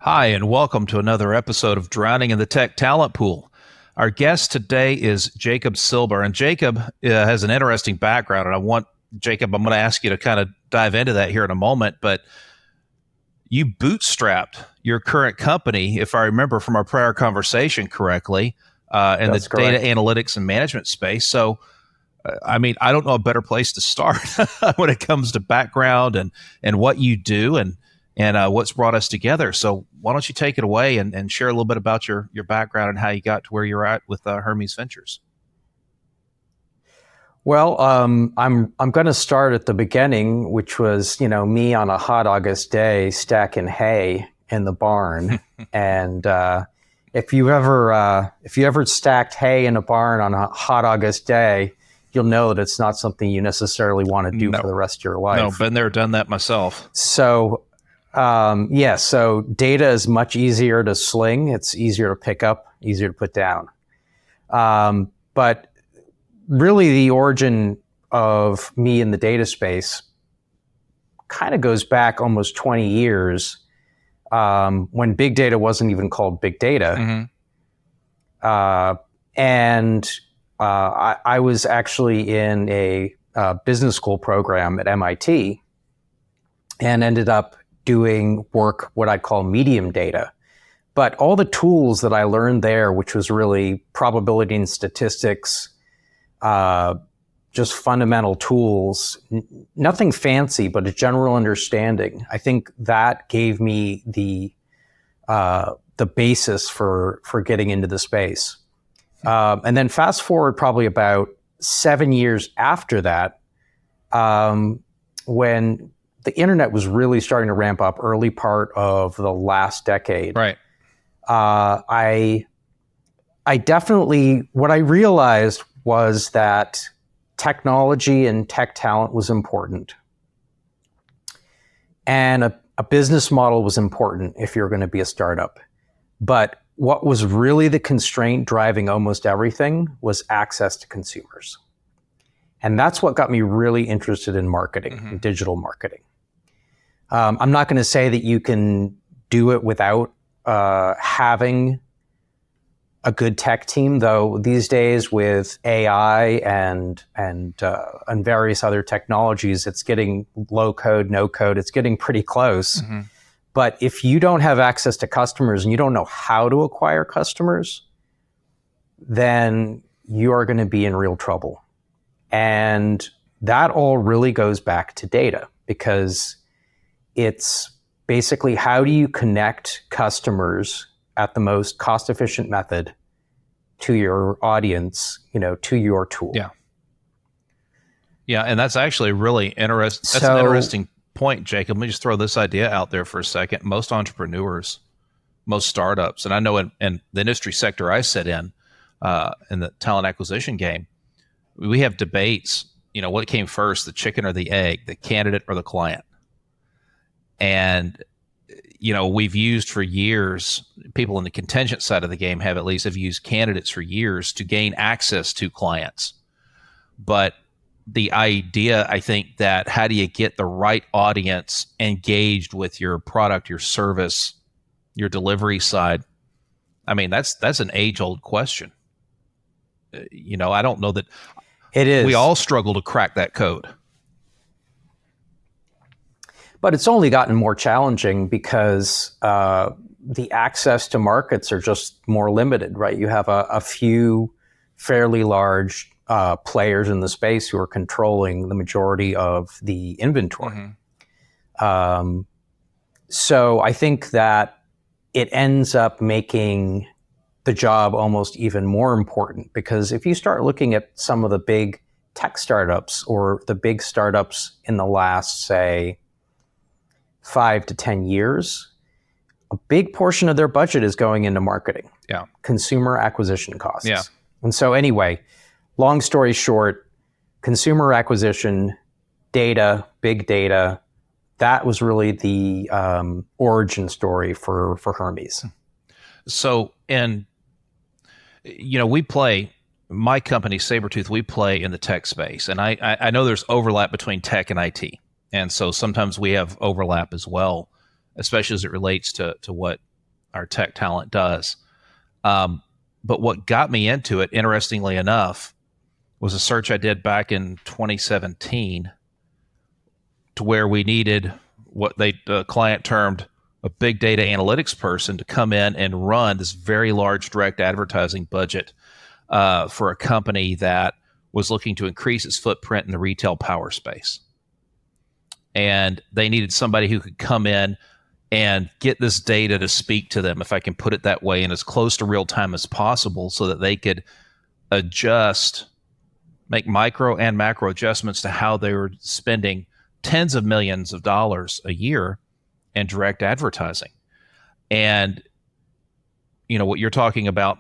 Hi, and welcome to another episode of Drowning in the Tech Talent Pool. Our guest today is Jacob Silber, and Jacob has an interesting background, and I'm going to ask you to kind of dive into that here in a moment, but you bootstrapped your current company, if I remember from our prior conversation correctly, in the data analytics and management space. So, I don't know a better place to start when it comes to background and what you do and what's brought us together. So why don't you take it away and share a little bit about your background and how you got to where you're at with Hermes Ventures? Well, I'm going to start at the beginning, which was, me on a hot August day stacking hay in the barn. And if you ever stacked hay in a barn on a hot August day, you'll know that it's not something you necessarily want to do for the rest of your life. No, been there, done that myself. So, so data is much easier to sling. It's easier to pick up, easier to put down. But really the origin of me in the data space kind of goes back almost 20 years when big data wasn't even called big data. Mm-hmm. I was actually in a business school program at MIT and ended up doing work, what I'd call medium data. But all the tools that I learned there, which was really probability and statistics, just fundamental tools, nothing fancy, but a general understanding. I think that gave me the basis for getting into the space. And then fast forward probably about 7 years after that, when the internet was really starting to ramp up, early part of the last decade. Right. I definitely, what I realized was that technology and tech talent was important. And a business model was important if you're going to be a startup. But what was really the constraint driving almost everything was access to consumers. And that's what got me really interested in marketing, mm-hmm. digital marketing. I'm not going to say that you can do it without having a good tech team, though these days with AI and various other technologies, it's getting low code, no code, it's getting pretty close. Mm-hmm. But if you don't have access to customers and you don't know how to acquire customers, then you are going to be in real trouble. And that all really goes back to data, because it's basically how do you connect customers at the most cost-efficient method to your audience, to your tool. Yeah. Yeah, and that's actually really interesting. That's an interesting point, Jacob. Let me just throw this idea out there for a second. Most entrepreneurs, most startups, and I know in the industry sector I sit in the talent acquisition game, we have debates, what came first, the chicken or the egg, the candidate or the client. And, we've used for years, people in the contingent side of the game have used candidates for years to gain access to clients. But the idea, I think, that how do you get the right audience engaged with your product, your service, your delivery side? I mean, that's an age-old question. I don't know that it is. We all struggle to crack that code. But it's only gotten more challenging because the access to markets are just more limited, right? You have a few fairly large players in the space who are controlling the majority of the inventory. Mm-hmm. So I think that it ends up making the job almost even more important, because if you start looking at some of the big tech startups or the big startups in the last, say, 5 to 10 years, a big portion of their budget is going into marketing. Yeah. Consumer acquisition costs. Yeah. And so anyway, long story short, consumer acquisition, data, big data, that was really the origin story for Hermes. So, my company, Sabretooth, we play in the tech space. And I know there's overlap between tech and IT. And so sometimes we have overlap as well, especially as it relates to what our tech talent does. But what got me into it, interestingly enough, was a search I did back in 2017 to where we needed what the client termed a big data analytics person to come in and run this very large direct advertising budget for a company that was looking to increase its footprint in the retail power space. And they needed somebody who could come in and get this data to speak to them, if I can put it that way, and as close to real time as possible so that they could adjust, make micro and macro adjustments to how they were spending tens of millions of dollars a year in direct advertising. And, what you're talking about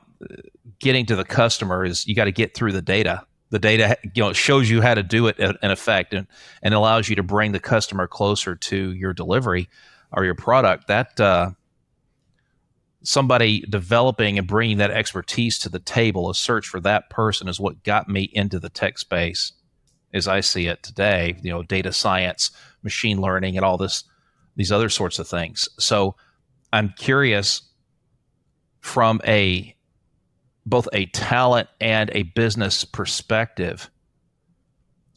getting to the customer is you got to get through the data. The data, shows you how to do it in effect and allows you to bring the customer closer to your delivery or your product. That somebody developing and bringing that expertise to the table, a search for that person, is what got me into the tech space as I see it today. Data science, machine learning, and all these other sorts of things. So I'm curious, from both a talent and a business perspective,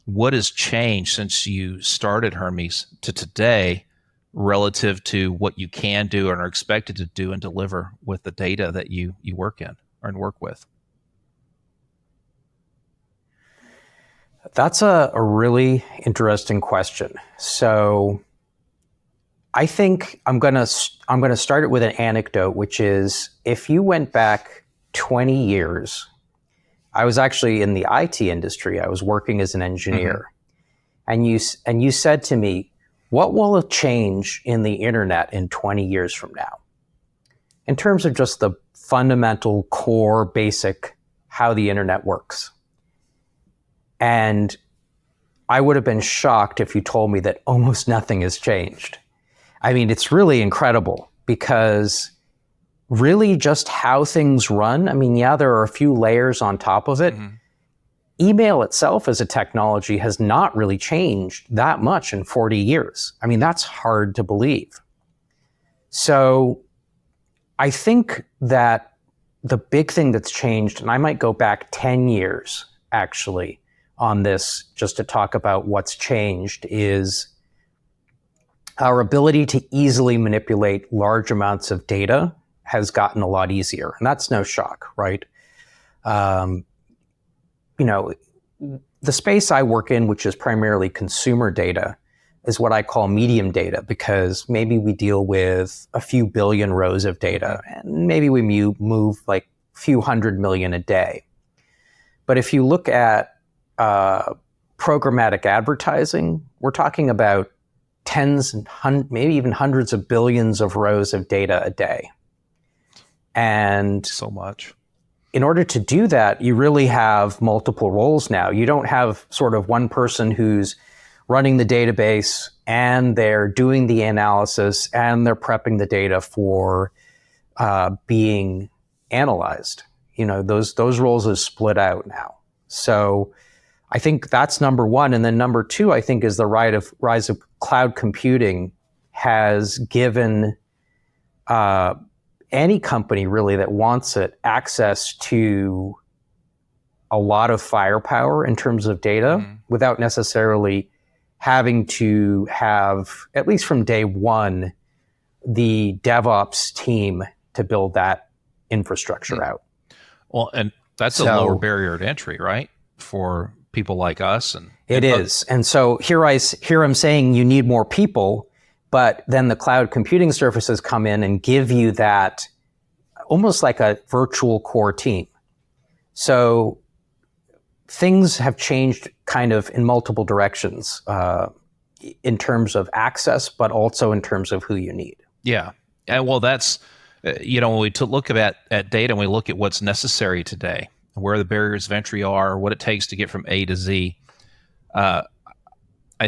what has changed since you started Hermes to today relative to what you can do and are expected to do and deliver with the data that you work in and work with? That's a really interesting question. So I think I'm gonna start it with an anecdote, which is, if you went back 20 years, I was actually in the IT industry. I was working as an engineer, and you said to me, "What will change in the internet in 20 years from now, in terms of just the fundamental, core, basic how the internet works?" And I would have been shocked if you told me that almost nothing has changed. I mean, it's really incredible, because really just how things run, there are a few layers on top of it. Email itself as a technology has not really changed that much in 40 years. That's hard to believe. So I think that the big thing that's changed, and I might go back 10 years actually on this just to talk about what's changed, is our ability to easily manipulate large amounts of data has gotten a lot easier. And that's no shock, right? The space I work in, which is primarily consumer data, is what I call medium data, because maybe we deal with a few billion rows of data, and maybe we move like a few 100 million a day. But if you look at programmatic advertising, we're talking about tens and maybe even hundreds of billions of rows of data a day. And so much. In order to do that, you really have multiple roles now. You don't have sort of one person who's running the database and they're doing the analysis and they're prepping the data for being analyzed. Those roles are split out now. So I think that's number one. And then number two, I think, is the rise of cloud computing has given any company really that wants it access to a lot of firepower in terms of data without necessarily having to have, at least from day one, the DevOps team to build that infrastructure out. Well, and that's a lower barrier to entry, right? For people like us. It is. And so here I'm saying you need more people, but then the cloud computing services come in and give you that almost like a virtual core team. So things have changed kind of in multiple directions in terms of access, but also in terms of who you need. Yeah. And well, that's, when we look at data and we look at what's necessary today, where the barriers of entry are, what it takes to get from A to Z, I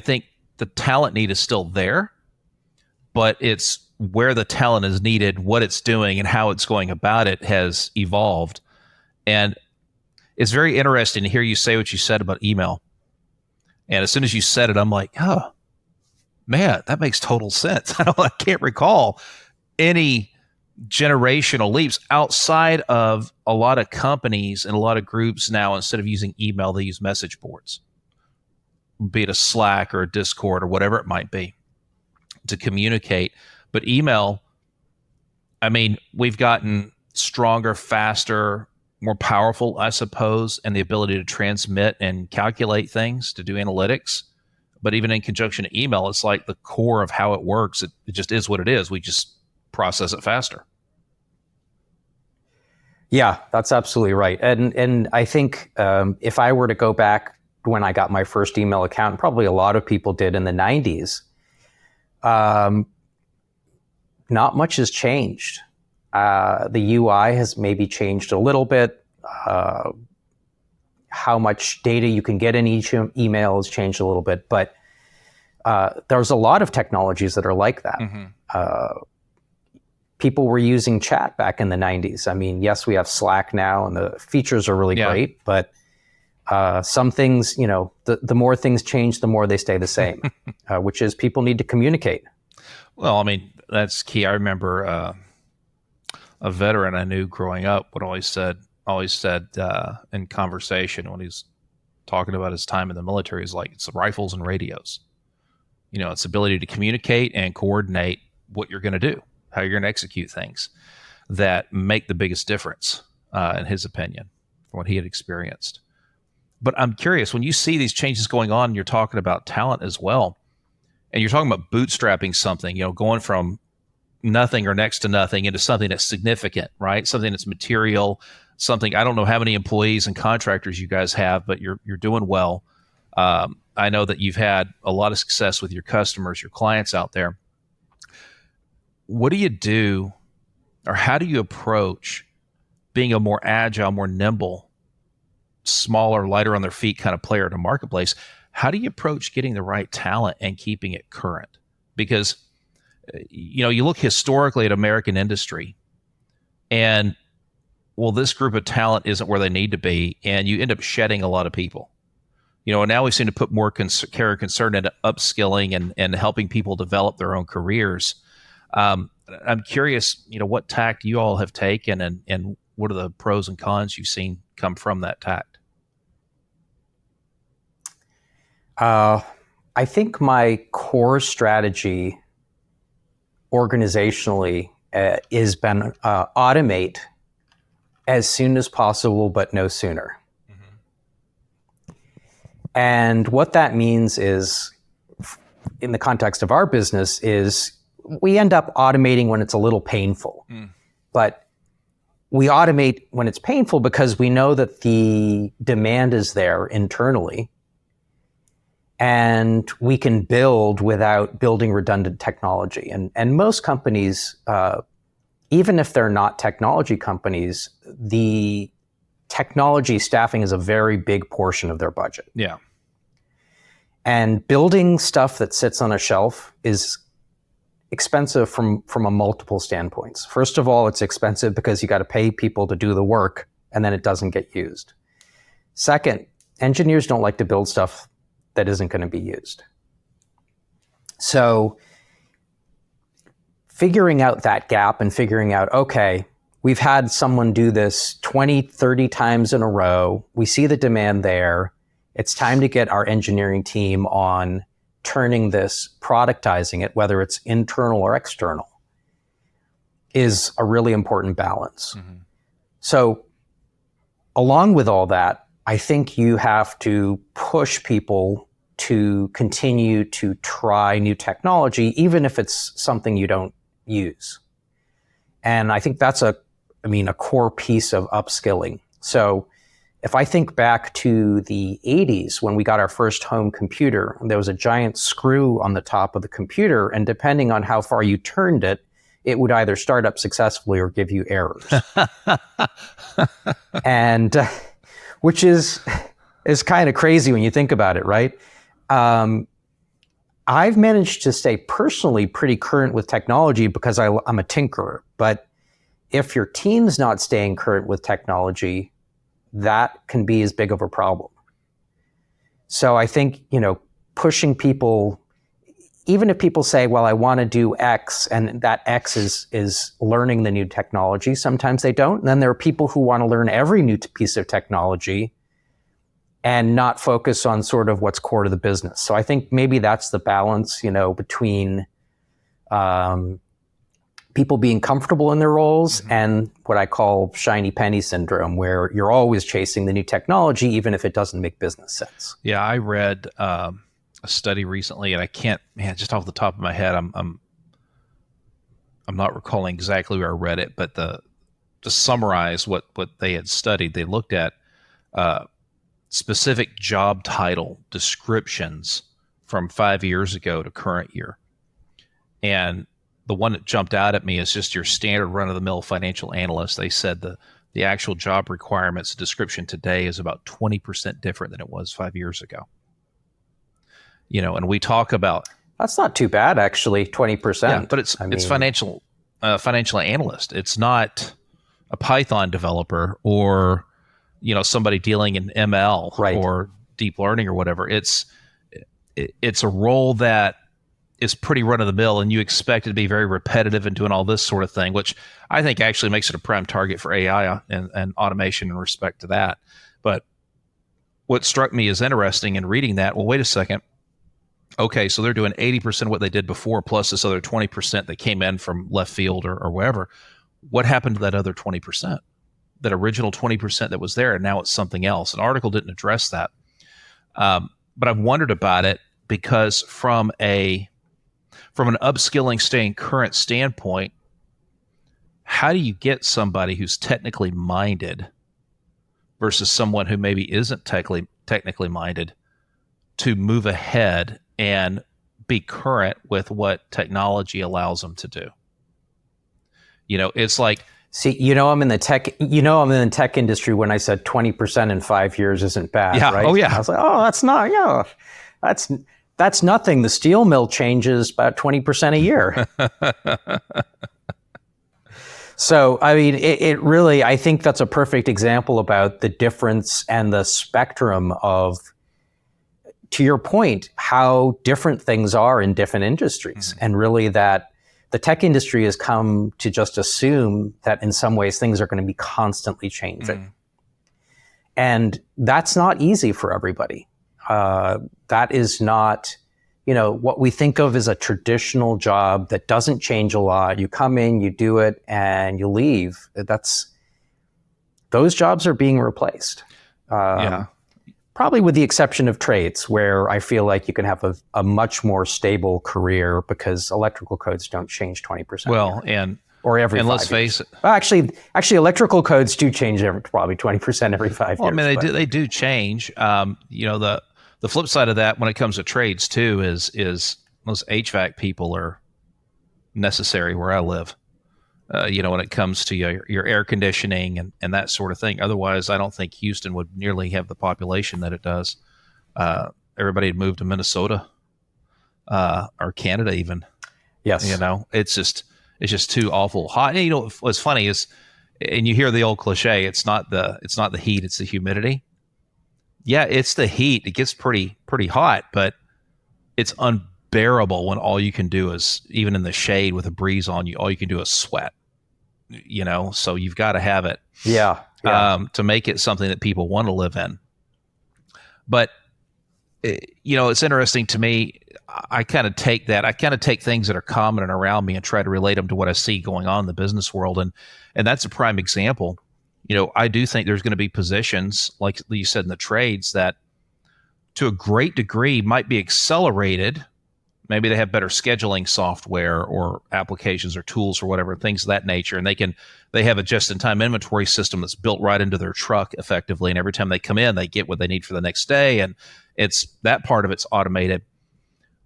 think the talent need is still there, but it's where the talent is needed, what it's doing, and how it's going about it has evolved. And it's very interesting to hear you say what you said about email. And as soon as you said it, I'm like, oh, man, that makes total sense. I can't recall any generational leaps outside of a lot of companies and a lot of groups now. Instead of using email, they use message boards, be it a Slack or a Discord or whatever it might be, to communicate. But email, I mean, we've gotten stronger, faster, more powerful, I suppose, and the ability to transmit and calculate things, to do analytics. But even in conjunction to email, it's like the core of how it works. It just is what it is. We just process it faster. Yeah, that's absolutely right. And I think if I were to go back when I got my first email account, probably a lot of people did in the 90s, not much has changed. The UI has maybe changed a little bit. How much data you can get in each email has changed a little bit, but there's a lot of technologies that are like that. Mm-hmm. People were using chat back in the 90s. I mean, yes, we have Slack now, and the features are really great, but some things, the more things change, the more they stay the same, which is people need to communicate. Well, I mean, that's key. I remember a veteran I knew growing up would always said in conversation when he's talking about his time in the military, is like, it's rifles and radios. It's ability to communicate and coordinate what you're going to do, how you're going to execute things that make the biggest difference, in his opinion, from what he had experienced. But I'm curious, when you see these changes going on, you're talking about talent as well, and you're talking about bootstrapping something, going from nothing or next to nothing into something that's significant, right? Something that's material, something, I don't know how many employees and contractors you guys have, but you're doing well. I know that you've had a lot of success with your customers, your clients out there. What do you do, or how do you approach being a more agile, more nimble, smaller, lighter on their feet kind of player in a marketplace? How do you approach getting the right talent and keeping it current? Because, you look historically at American industry and, well, this group of talent isn't where they need to be, and you end up shedding a lot of people. And now we seem to put more care and concern into upskilling and helping people develop their own careers. I'm curious, what tact you all have taken, and what are the pros and cons you've seen come from that tact? I think my core strategy organizationally has been automate as soon as possible, but no sooner. Mm-hmm. And what that means is, in the context of our business, is we end up automating when it's a little painful. But we automate when it's painful because we know that the demand is there internally, and we can build without building redundant technology. And most companies, even if they're not technology companies, the technology staffing is a very big portion of their budget. Yeah. And building stuff that sits on a shelf is expensive from a multiple standpoints. First of all, it's expensive because you got to pay people to do the work, and then it doesn't get used. Second, engineers don't like to build stuff that isn't going to be used. So figuring out that gap and figuring out, okay, we've had someone do this 20, 30 times in a row. We see the demand there. It's time to get our engineering team on turning this, productizing it, whether it's internal or external, is a really important balance. Mm-hmm. So along with all that, I think you have to push people to continue to try new technology, even if it's something you don't use. And I think that's a core piece of upskilling. So if I think back to the 80s when we got our first home computer, there was a giant screw on the top of the computer, and depending on how far you turned it, it would either start up successfully or give you errors. And which is kind of crazy when you think about it, right? I've managed to stay personally pretty current with technology because I'm a tinkerer. But if your team's not staying current with technology, that can be as big of a problem. So I think, pushing people, even if people say, well, I want to do X, and that X is learning the new technology, sometimes they don't. And then there are people who want to learn every new piece of technology and not focus on sort of what's core to the business. So I think maybe that's the balance, between people being comfortable in their roles and what I call shiny penny syndrome, where you're always chasing the new technology, even if it doesn't make business sense. Yeah, I read a study recently, and I can't, just off the top of my head, I'm not recalling exactly where I read it, but to summarize what they had studied, they looked at specific job title descriptions from 5 years ago to current year. And the one that jumped out at me is just your standard run-of-the-mill financial analyst. They said the actual job requirements description today is about 20% different than it was 5 years ago. And we talk about... That's not too bad, actually, 20%. Yeah, but it's financial analyst. It's not a Python developer or somebody dealing in ML or deep learning or whatever. It's a role that is pretty run-of-the-mill, and you expect it to be very repetitive and doing all this sort of thing, which I think actually makes it a prime target for AI and automation in respect to that. But what struck me as interesting in reading that, well, wait a second. Okay, so they're doing 80% of what they did before, plus this other 20% that came in from left field or wherever. What happened to that other 20%? That original 20% that was there, and now it's something else. An article didn't address that. But I've wondered about it because from an upskilling, staying current standpoint, how do you get somebody who's technically minded versus someone who maybe isn't technically minded to move ahead and be current with what technology allows them to do? It's like... See, I'm in the tech industry when I said 20% in 5 years isn't bad, right? Oh, yeah. I was like, that's not, that's nothing. The steel mill changes about 20% a year. So, it really, I think that's a perfect example about the difference and the spectrum of, to your point, how different things are in different industries. And really that the tech industry has come to just assume that in some ways things are going to be constantly changing. And that's not easy for everybody. That is not, what we think of as a traditional job that doesn't change a lot. You come in, you do it, and you leave. Those jobs are being replaced. Probably with the exception of trades, where I feel like you can have a much more stable career because electrical codes don't change 20%. Well, or every 5 years. Let's face it. Well, actually, electrical codes do change probably 20% every 5 years. They do change. The flip side of that, when it comes to trades too, is most HVAC people are necessary where I live. When it comes to your air conditioning and that sort of thing. Otherwise, I don't think Houston would nearly have the population that it does. Everybody had moved to Minnesota or Canada even. Yes. It's just too awful hot. And what's funny is, and you hear the old cliche, it's not the heat, it's the humidity. Yeah, it's the heat. It gets pretty hot, but it's unbearable when all you can do is, even in the shade with a breeze on you, all you can do is sweat. So you've got to have it. Yeah. To make it something that people want to live in. But it's interesting to me. I kind of take things that are common and around me and try to relate them to what I see going on in the business world, and that's a prime example. I do think there's going to be positions, like you said, in the trades that to a great degree might be accelerated. Maybe they have better scheduling software or applications or tools or whatever, things of that nature. And they have a just-in-time inventory system that's built right into their truck effectively. And every time they come in, they get what they need for the next day. And that part of it's automated.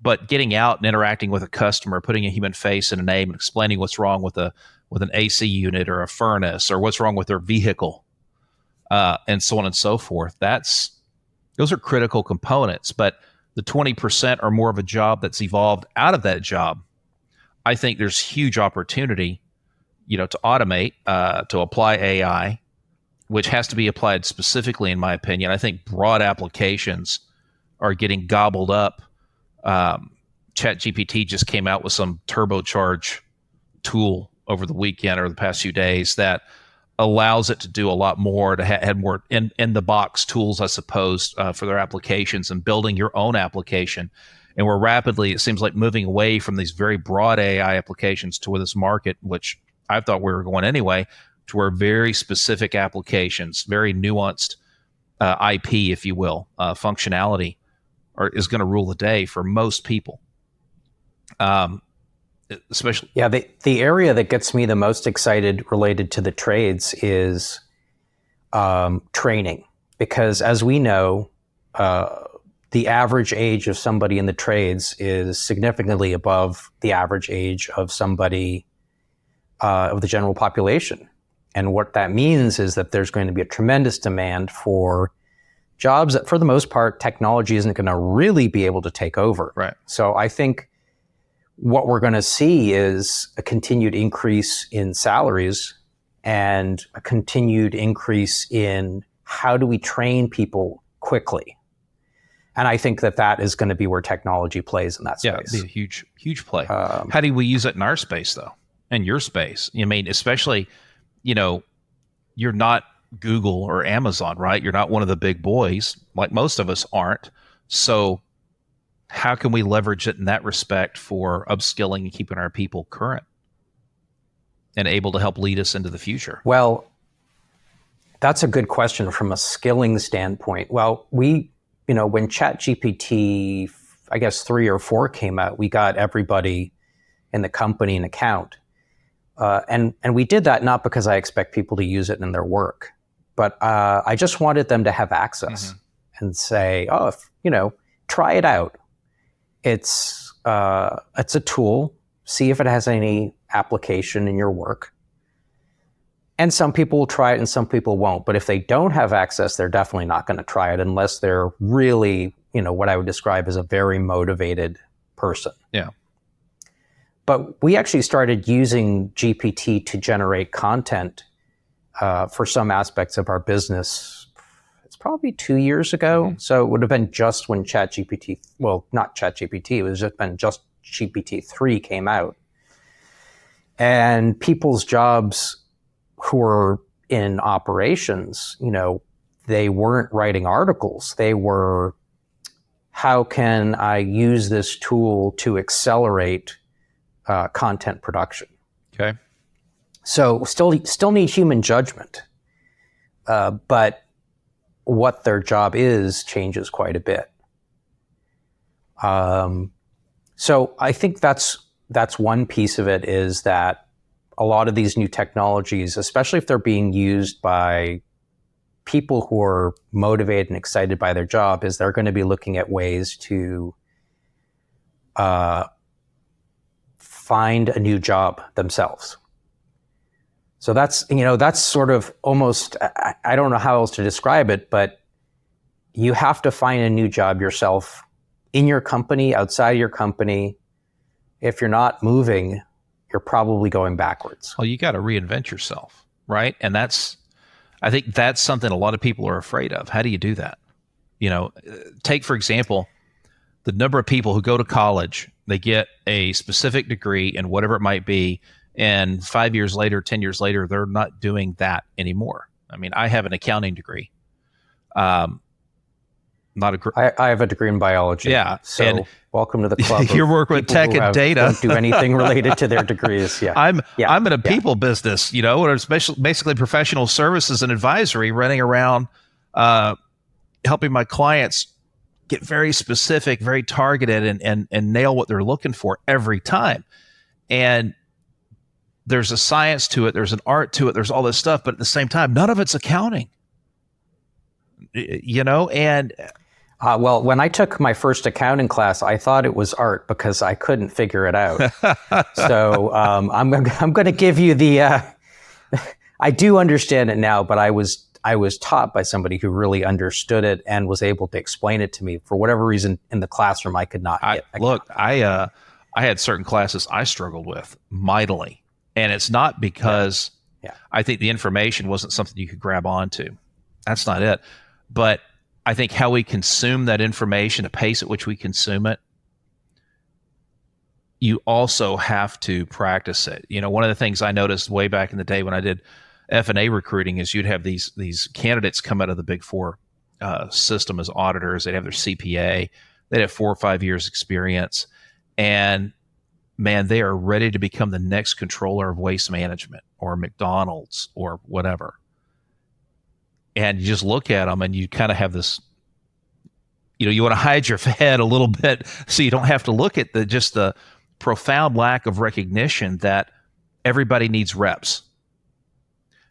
But getting out and interacting with a customer, putting a human face and a name and explaining what's wrong with an AC unit or a furnace or what's wrong with their vehicle, and so on and so forth. Those are critical components, but the 20% or more of a job that's evolved out of that job, I think there's huge opportunity, to automate, to apply AI, which has to be applied specifically, in my opinion. I think broad applications are getting gobbled up ChatGPT just came out with some turbocharge tool over the weekend or the past few days that allows it to do a lot more, to have more in the box tools, I suppose, for their applications and building your own application. And we're rapidly, it seems like, moving away from these very broad AI applications to this market, which I thought we were going anyway, to where very specific applications, very nuanced IP, if you will, functionality is going to rule the day for most people. Especially, yeah, the area that gets me the most excited related to the trades is training, because as we know, the average age of somebody in the trades is significantly above the average age of somebody of the general population. And what that means is that there's going to be a tremendous demand for jobs that, for the most part, technology isn't going to really be able to take over. Right. So I think what we're going to see is a continued increase in salaries and a continued increase in how do we train people quickly. And I think that is going to be where technology plays in that space. Yeah, it'd be a huge, huge play. How do we use it in our space, though? In your space? I mean, especially, you're not Google or Amazon, right? You're not one of the big boys, like most of us aren't. So how can we leverage it in that respect for upskilling and keeping our people current and able to help lead us into the future? Well, that's a good question from a skilling standpoint. Well, when ChatGPT, I guess 3 or 4 came out, we got everybody in the company an account. And we did that not because I expect people to use it in their work, but I just wanted them to have access and say, try it out. It's a tool. See if it has any application in your work. And some people will try it and some people won't. But if they don't have access, they're definitely not going to try it unless they're really, what I would describe as a very motivated person. Yeah. But we actually started using GPT to generate content for some aspects of our business. It's probably 2 years ago. So it would have been just when ChatGPT, well, not ChatGPT, it was just been just GPT-3 came out. And people's jobs who were in operations, they weren't writing articles. They were, how can I use this tool to accelerate content production? Okay. So still need human judgment, but what their job is changes quite a bit. So I think that's one piece of it, is that a lot of these new technologies, especially if they're being used by people who are motivated and excited by their job, is they're going to be looking at ways to find a new job themselves. So that's sort of almost, I don't know how else to describe it, but you have to find a new job yourself in your company, outside of your company. If you're not moving, you're probably going backwards. Well, you got to reinvent yourself, right? And I think that's something a lot of people are afraid of. How do you do that? Take, for example, the number of people who go to college, they get a specific degree in whatever it might be, and 5 years later, 10 years later, they're not doing that anymore. I mean, I have an accounting degree. I have a degree in biology. Yeah. So and welcome to the club. You're working with tech and data. Don't do anything related to their degrees. Yeah. I'm in a people business, or basically professional services and advisory, running around helping my clients get very specific, very targeted, and nail what they're looking for every time. And there's a science to it. There's an art to it. There's all this stuff. But at the same time, none of it's accounting. And well, when I took my first accounting class, I thought it was art because I couldn't figure it out. So I'm going to give you the. I do understand it now, but I was taught by somebody who really understood it and was able to explain it to me. For whatever reason, in the classroom, I could not get. I had certain classes I struggled with mightily, and it's not because I think the information wasn't something you could grab onto. That's not it, but I think how we consume that information, the pace at which we consume it, you also have to practice it. One of the things I noticed way back in the day when I did F&A recruiting is you'd have these candidates come out of the Big Four system as auditors. They'd have their CPA. They'd have 4 or 5 years experience. And man, they are ready to become the next controller of waste management or McDonald's or whatever. And you just look at them and you kind of have this, you want to hide your head a little bit so you don't have to look at the profound lack of recognition that everybody needs reps.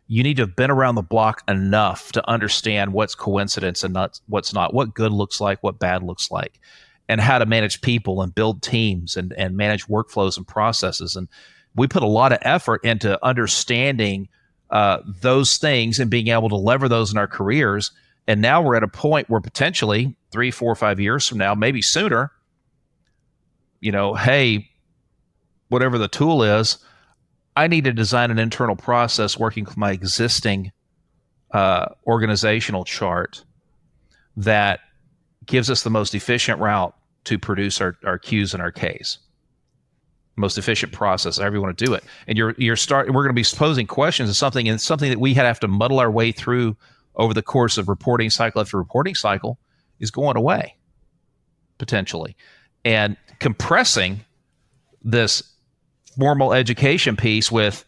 You need to have been around the block enough to understand what's coincidence and what's not, what good looks like, what bad looks like, and how to manage people and build teams and manage workflows and processes. And we put a lot of effort into understanding those things and being able to lever those in our careers. And now we're at a point where potentially 3, 4, 5 years from now, maybe sooner, hey, whatever the tool is, I need to design an internal process working with my existing organizational chart that gives us the most efficient route to produce our Qs and our Ks. Most efficient process, however you want to do it. And we're going to be posing questions of something, and it's something that we have to muddle our way through over the course of reporting cycle after reporting cycle is going away, potentially. And compressing this formal education piece with,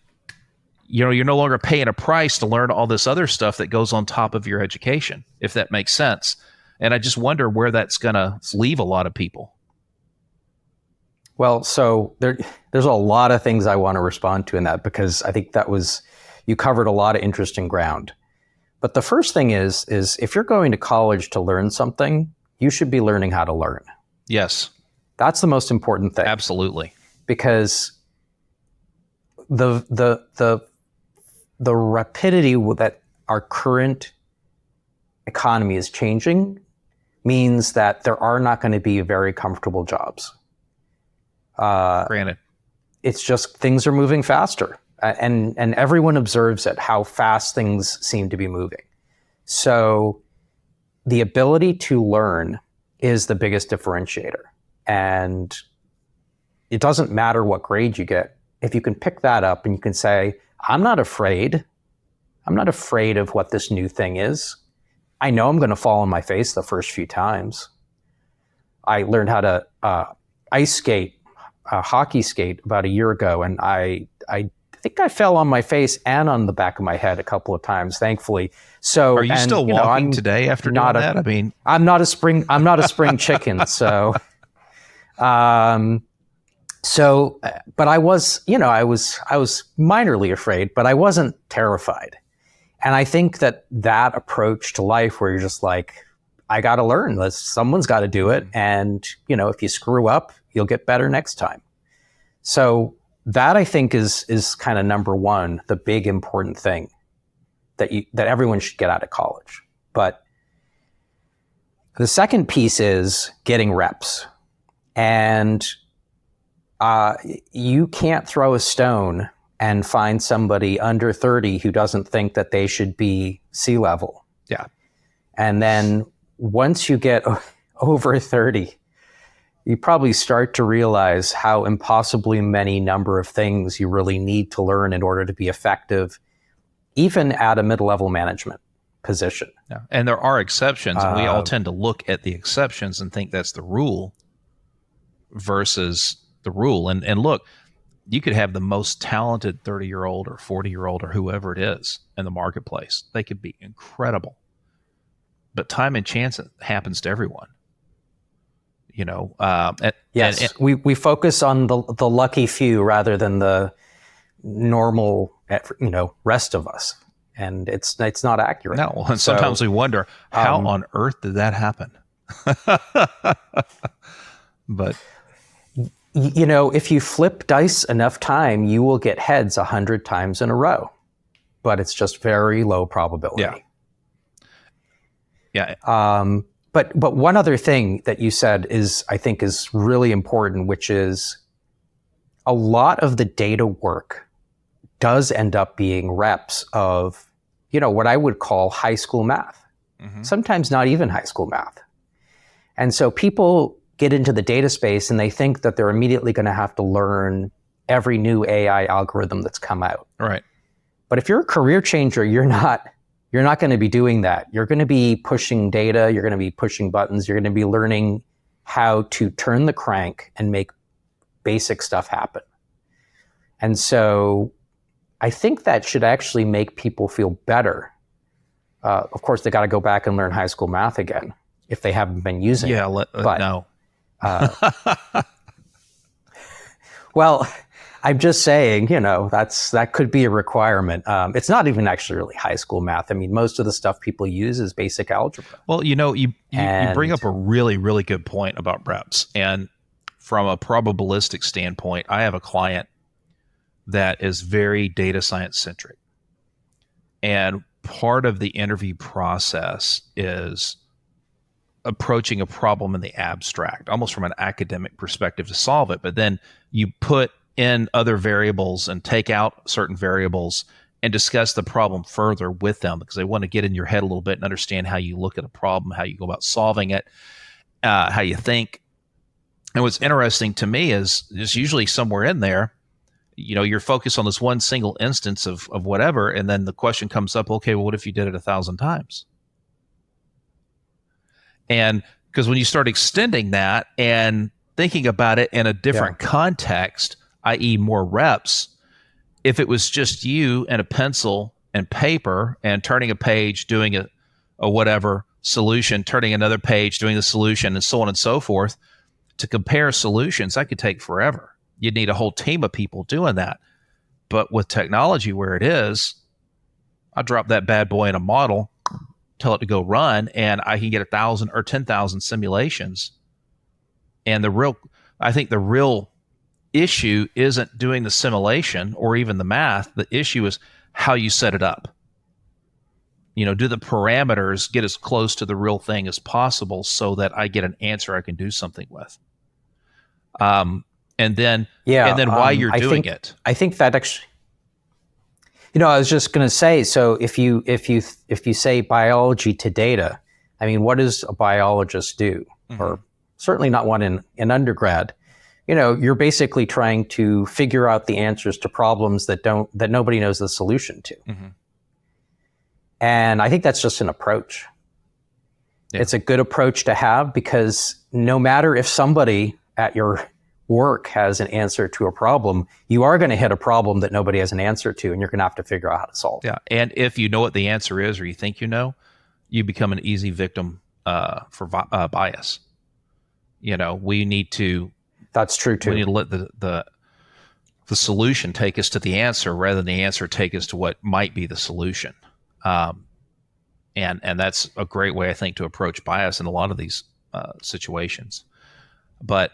you're no longer paying a price to learn all this other stuff that goes on top of your education, if that makes sense. And I just wonder where that's going to leave a lot of people. Well, so there's a lot of things I want to respond to in that, because I think you covered a lot of interesting ground. But the first thing is if you're going to college to learn something, you should be learning how to learn. Yes. That's the most important thing. Absolutely. Because the rapidity that our current economy is changing means that there are not going to be very comfortable jobs. Granted. It's just things are moving faster. And everyone observes it, how fast things seem to be moving. So the ability to learn is the biggest differentiator. And it doesn't matter what grade you get. If you can pick that up and you can say, I'm not afraid of what this new thing is. I know I'm going to fall on my face the first few times. I learned how to ice skate, hockey skate about a year ago, and I think I fell on my face and on the back of my head a couple of times, thankfully. So, are you still walking today after doing that? I mean, I'm not a spring chicken. So, but I was minorly afraid, but I wasn't terrified. And I think that approach to life, where you're just like, I got to learn. Someone's got to do it, and if you screw up, you'll get better next time. So that, I think, is kind of number one, the big important thing that everyone should get out of college. But the second piece is getting reps. And you can't throw a stone and find somebody under 30 who doesn't think that they should be C-level. Yeah. And then once you get over 30, you probably start to realize how impossibly many number of things you really need to learn in order to be effective, even at a mid-level management position. Yeah. And there are exceptions, and we all tend to look at the exceptions and think that's the rule versus the rule. And look, you could have the most talented 30-year-old or 40-year-old or whoever it is in the marketplace. They could be incredible. But time and chance happens to everyone. Yes, we focus on the lucky few rather than the normal, rest of us, and it's not accurate. No, and sometimes we wonder how on earth did that happen. But if you flip dice enough time, you will get heads 100 times in a row, but it's just very low probability. Yeah. But one other thing that you said I think is really important, which is a lot of the data work does end up being reps of, what I would call high school math. Mm-hmm. Sometimes not even high school math. And so people get into the data space and they think that they're immediately going to have to learn every new AI algorithm that's come out. Right. But if you're a career changer, you're not going to be doing that. You're going to be pushing data, you're going to be pushing buttons, you're going to be learning how to turn the crank and make basic stuff happen. And so I think that should actually make people feel better. Of course, they got to go back and learn high school math again if they haven't been using it. No. Well, I'm just saying, that could be a requirement. It's not even actually really high school math. I mean, most of the stuff people use is basic algebra. Well, you bring up a really, really good point about reps. And from a probabilistic standpoint, I have a client that is very data science centric. And part of the interview process is approaching a problem in the abstract, almost from an academic perspective to solve it. But then you put in other variables and take out certain variables and discuss the problem further with them, because they want to get in your head a little bit and understand how you look at a problem, how you go about solving it, how you think. And what's interesting to me is usually somewhere in there, you're focused on this one single instance of whatever, and then the question comes up, okay, well, what if you did it 1,000 times? And because when you start extending that and thinking about it in a different context, i.e. more reps, if it was just you and a pencil and paper and turning a page, doing a whatever solution, turning another page, doing the solution, and so on and so forth, to compare solutions, that could take forever. You'd need a whole team of people doing that. But with technology where it is, I drop that bad boy in a model, tell it to go run, and I can get 1,000 or 10,000 simulations. And I think the real issue isn't doing the simulation or even the math. The issue is how you set it up. Do the parameters get as close to the real thing as possible so that I get an answer I can do something with? And then why you're doing it. I think that actually, I was just going to say, so if you say biology to data, I mean, what does a biologist do? Mm-hmm. Or certainly not one in undergrad. You're basically trying to figure out the answers to problems that nobody knows the solution to. Mm-hmm. And I think that's just an approach. Yeah. It's a good approach to have, because no matter if somebody at your work has an answer to a problem, you are going to hit a problem that nobody has an answer to, and you're going to have to figure out how to solve it. Yeah, and if you know what the answer is, or you think you become an easy victim for bias. We need to. That's true too. We need to let the solution take us to the answer rather than the answer take us to what might be the solution. And that's a great way, I think, to approach bias in a lot of these situations. But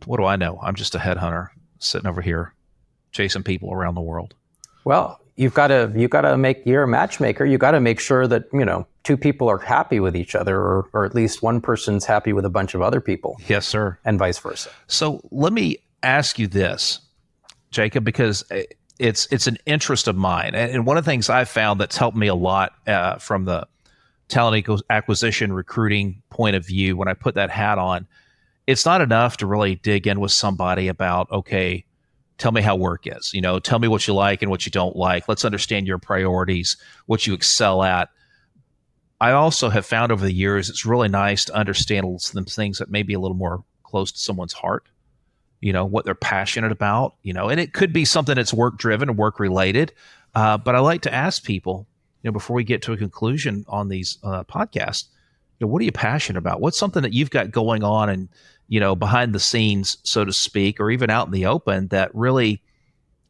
what do I know? I'm just a headhunter sitting over here chasing people around the world. Well, you're a matchmaker. You got to make sure that, two people are happy with each other, or at least one person's happy with a bunch of other people. Yes, sir. And vice versa. So let me ask you this, Jacob, because it's an interest of mine. And one of the things I've found that's helped me a lot from the talent acquisition recruiting point of view, when I put that hat on, it's not enough to really dig in with somebody about, okay, tell me how work is. Tell me what you like and what you don't like. Let's understand your priorities, what you excel at. I also have found over the years, it's really nice to understand some things that may be a little more close to someone's heart, what they're passionate about, and it could be something that's work driven and work related. But I like to ask people, before we get to a conclusion on these podcasts, what are you passionate about? What's something that you've got going on and, behind the scenes, so to speak, or even out in the open, that really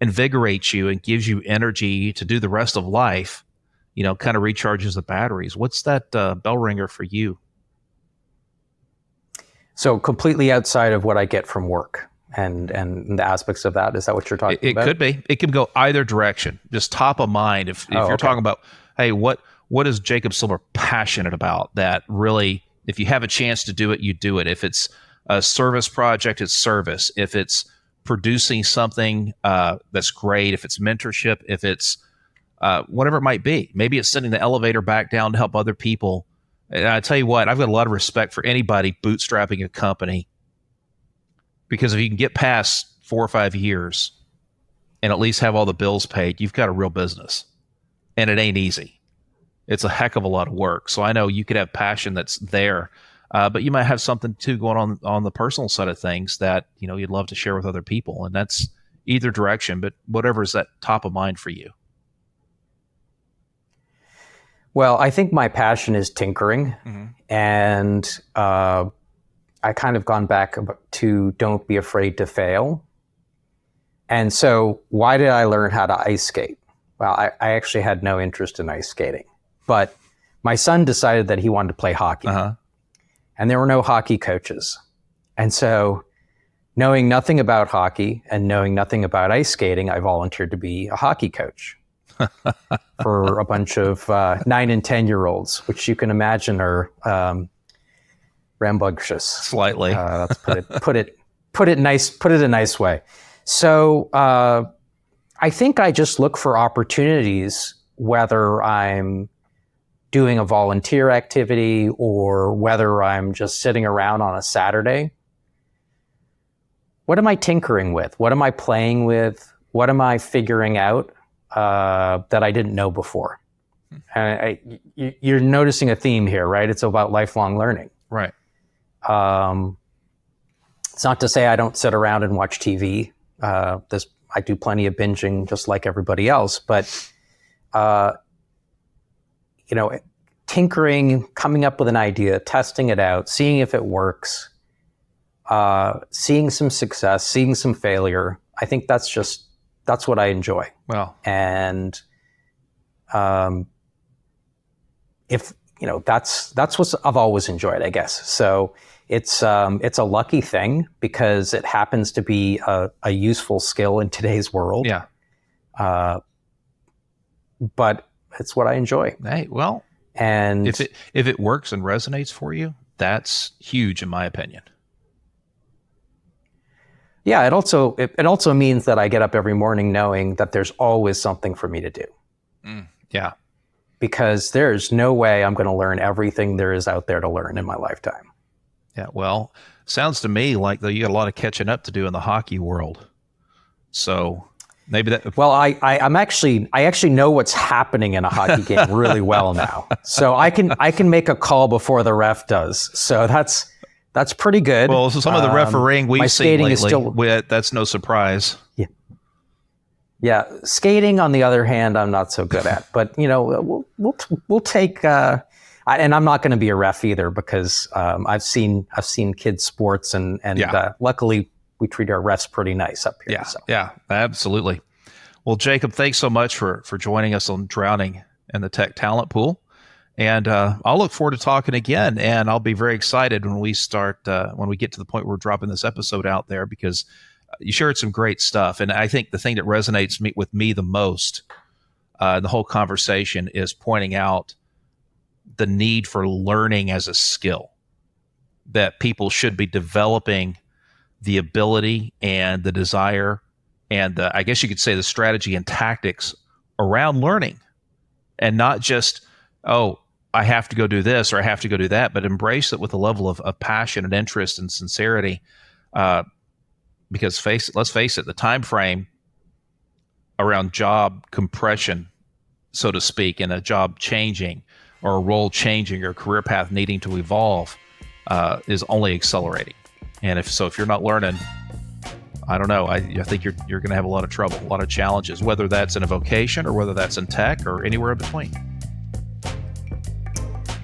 invigorates you and gives you energy to do the rest of life, kind of recharges the batteries? What's that bell ringer for you? So completely outside of what I get from work and the aspects of that. Is that what you're talking about? It could be. It could go either direction. Just top of mind. If you're talking about, hey, what is Jacob Silber passionate about that really, if you have a chance to do it, you do it. If it's a service project, it's service. If it's producing something that's great, if it's mentorship, if it's whatever it might be. Maybe it's sending the elevator back down to help other people And I tell you what, I've got a lot of respect for anybody bootstrapping a company, because if you can get past 4 or 5 years and at least have all the bills paid, you've got a real business. And it ain't easy. It's a heck of a lot of work. So I know you could have passion that's there, but you might have something too going on the personal side of things that, you know, you'd love to share with other people. And that's either direction, but whatever is that top of mind for you. Well, I think my passion is tinkering, and I kind of gone back to don't be afraid to fail. And so why did I learn how to ice skate? Well, I actually had no interest in ice skating, but my son decided that he wanted to play hockey, and there were no hockey coaches. And so knowing nothing about hockey and knowing nothing about ice skating, I volunteered to be a hockey coach for a bunch of 9 and 10-year-olds, which you can imagine are rambunctious. Slightly. Let's put it a nice way. So I think I just look for opportunities, whether I'm doing a volunteer activity or whether I'm just sitting around on a Saturday. What am I tinkering with? What am I playing with? What am I figuring out that I didn't know before? And you're noticing a theme here, right? It's about lifelong learning. Right. It's not to say I don't sit around and watch TV. I do plenty of binging just like everybody else, but tinkering, coming up with an idea, testing it out, seeing if it works, seeing some success, seeing some failure. I think that's what I enjoy. Well, and if that's what I've always enjoyed, I guess. So it's a lucky thing because it happens to be a useful skill in today's world. Yeah. But it's what I enjoy. Hey, well, and if it works and resonates for you, that's huge in my opinion. Yeah, it also means that I get up every morning knowing that there's always something for me to do. Yeah. Because there's no way I'm going to learn everything there is out there to learn in my lifetime. Yeah, well, sounds to me like you got a lot of catching up to do in the hockey world. So maybe that. Well, I actually know what's happening in a hockey game really well now. So I can make a call before the ref does. So that's pretty good. Well, so some of the refereeing we've seen lately, that's no surprise. Yeah. Yeah, skating on the other hand, I'm not so good at. But we'll take. And I'm not going to be a ref either because I've seen kids sports and luckily we treat our refs pretty nice up here. Yeah, so. Yeah, absolutely. Well, Jacob, thanks so much for joining us on Drowning in the Tech Talent Pool, and I'll look forward to talking again. And I'll be very excited when we get to the point where we're dropping this episode out there because you shared some great stuff. And I think the thing that resonates with me the most in the whole conversation is pointing out the need for learning as a skill, that people should be developing the ability and the desire and I guess you could say the strategy and tactics around learning, and not just, oh, I have to go do this or I have to go do that, but embrace it with a level of passion and interest and sincerity. Because let's face it, the time frame around job compression, so to speak, and a job changing or a role changing or career path needing to evolve is only accelerating. And if you're not learning, I don't know. I think you're going to have a lot of trouble, a lot of challenges, whether that's in a vocation or whether that's in tech or anywhere in between.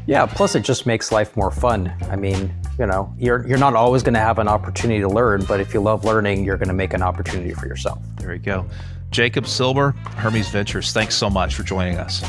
Yeah. Plus, it just makes life more fun. I mean, you're not always going to have an opportunity to learn, but if you love learning, you're going to make an opportunity for yourself. There you go. Jacob Silber, Hermes Ventures. Thanks so much for joining us.